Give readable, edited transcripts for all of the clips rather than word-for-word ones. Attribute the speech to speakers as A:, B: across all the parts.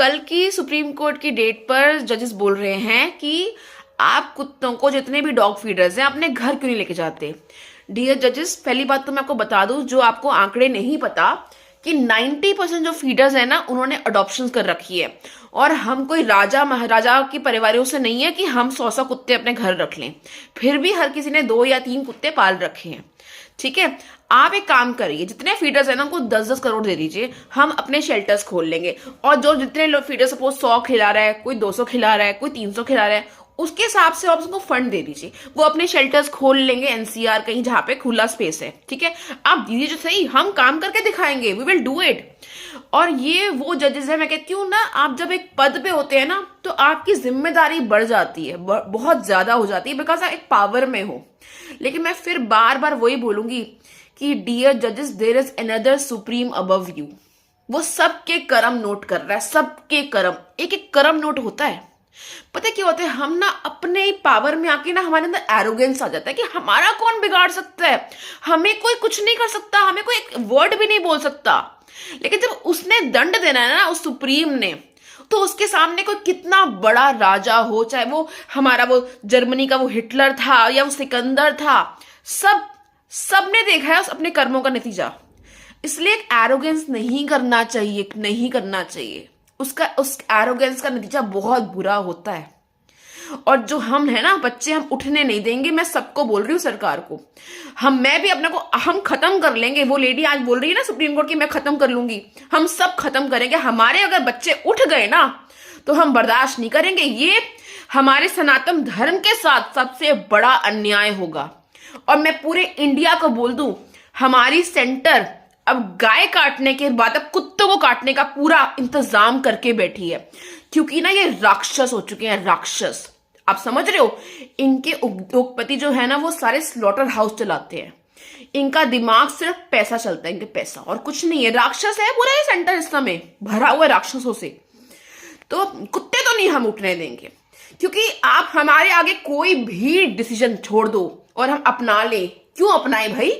A: कल की supreme court की डेट पर जजेस बोल रहे हैं कि आप कुत्तों को, जितने भी डॉग फीडर्स हैं, अपने घर क्यों नहीं लेके जाते। डियर जजेस, पहली बात तो मैं आपको बता दूं, जो आपको आंकड़े नहीं पता, कि 90% जो फीडर्स है ना, उन्होंने अडॉप्शन कर रखी है। और हम कोई राजा महाराजा के परिवारों से नहीं है कि हम 100 कुत्ते अपने घर रख लें। फिर भी हर किसी ने 2 या 3 कुत्ते पाल रखे हैं। ठीक है, आप एक काम करिए, जितने फीडर्स है ना, उनको 10-10 करोड़ दे दीजिए, हम अपने शेल्टर्स खोल लेंगे। और जो जितने लोग फीडर, सपोज 100 खिला रहा है, कोई 200 खिला रहा है, कोई 300 खिला रहा है, उसके हिसाब से आप उसको फंड दे दीजिए। वो अपने शेल्टर्स खोल लेंगे एनसीआर कहीं, जहां पे खुला स्पेस है। ठीक है, आप दीजिए जो सही, हम काम करके दिखाएंगे, वी विल डू इट। और ये वो जजेस है, मैं कहती हूँ ना, आप जब एक पद पे होते हैं ना, तो आपकी जिम्मेदारी बढ़ जाती है, बहुत ज्यादा हो जाती है, बिकॉज आप एक पावर में हो। लेकिन मैं फिर बार बार वही बोलूंगी कि डियर जजेस, there is another supreme above you. वो सबके कर्म नोट कर रहा है, सबके कर्म, एक एक कर्म नोट होता है। पता है क्या होता है, हम ना अपने ही पावर में आके ना, हमारे अंदर एरोगेंस आ जाता है कि हमारा कौन बिगाड़ सकता है, हमें कोई कुछ नहीं कर सकता, हमें कोई एक वर्ड भी नहीं बोल सकता। लेकिन जब उसने दंड देना है ना, उस सुप्रीम ने, तो उसके सामने कोई कितना बड़ा राजा हो, चाहे वो हमारा वो जर्मनी का वो हिटलर था या वो सिकंदर था, सबने देखा है उस अपने कर्मों का नतीजा। इसलिए एक एरोगेंस नहीं करना चाहिए, नहीं करना चाहिए। उस एरोगेंस का नतीजा बहुत बुरा होता है। और जो हम है ना बच्चे, हम उठने नहीं देंगे। मैं सबको बोल रही हूँ, सरकार को, मैं भी अपने को, हम खत्म कर लेंगे। वो लेडी आज बोल रही है ना सुप्रीम कोर्ट की, मैं खत्म कर लूंगी, हम सब खत्म करेंगे। हमारे अगर बच्चे उठ गए ना, तो हम बर्दाश्त नहीं करेंगे। ये हमारे सनातन धर्म के साथ सबसे बड़ा अन्याय होगा। और मैं पूरे इंडिया को बोल दूं, हमारी सेंटर अब गाय काटने के बाद अब कुत्तों को काटने का पूरा इंतजाम करके बैठी है। क्योंकि ना ये राक्षस हो चुके हैं, राक्षस। आप समझ रहे हो, इनके उद्योगपति जो है ना, वो सारे स्लॉटर हाउस चलाते हैं। इनका दिमाग सिर्फ पैसा चलता है, इनके पैसा और कुछ नहीं है। राक्षस है पूरा ये सेंटर, इस समय भरा हुआ है राक्षसों से। तो कुत्ते तो नहीं हम उठने देंगे, क्योंकि आप हमारे आगे कोई भी डिसीजन छोड़ दो और हम अपना ले। क्यों अपनाए भाई?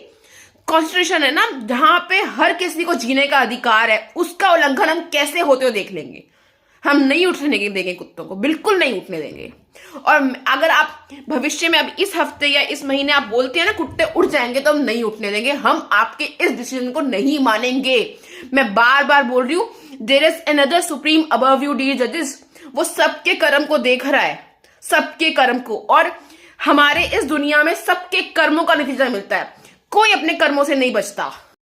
A: कॉन्स्टिट्यूशन है ना, जहां पे हर किसी को जीने का अधिकार है, उसका उल्लंघन हम कैसे होते हो देख लेंगे। हम नहीं उठने देंगे कुत्तों को, बिल्कुल नहीं उठने देंगे। और अगर आप भविष्य में, अब इस हफ्ते या इस महीने आप बोलते हैं ना कुत्ते उठ जाएंगे, तो हम नहीं उठने देंगे। हम आपके इस डिसीजन को नहीं मानेंगे। मैं बार बार बोल रही हूं, there is another supreme above you dear जजेस। वो सबके कर्म को देख रहा है, सबके कर्म को। और हमारे इस दुनिया में सबके कर्मों का नतीजा मिलता है, कोई अपने कर्मों से नहीं बचता।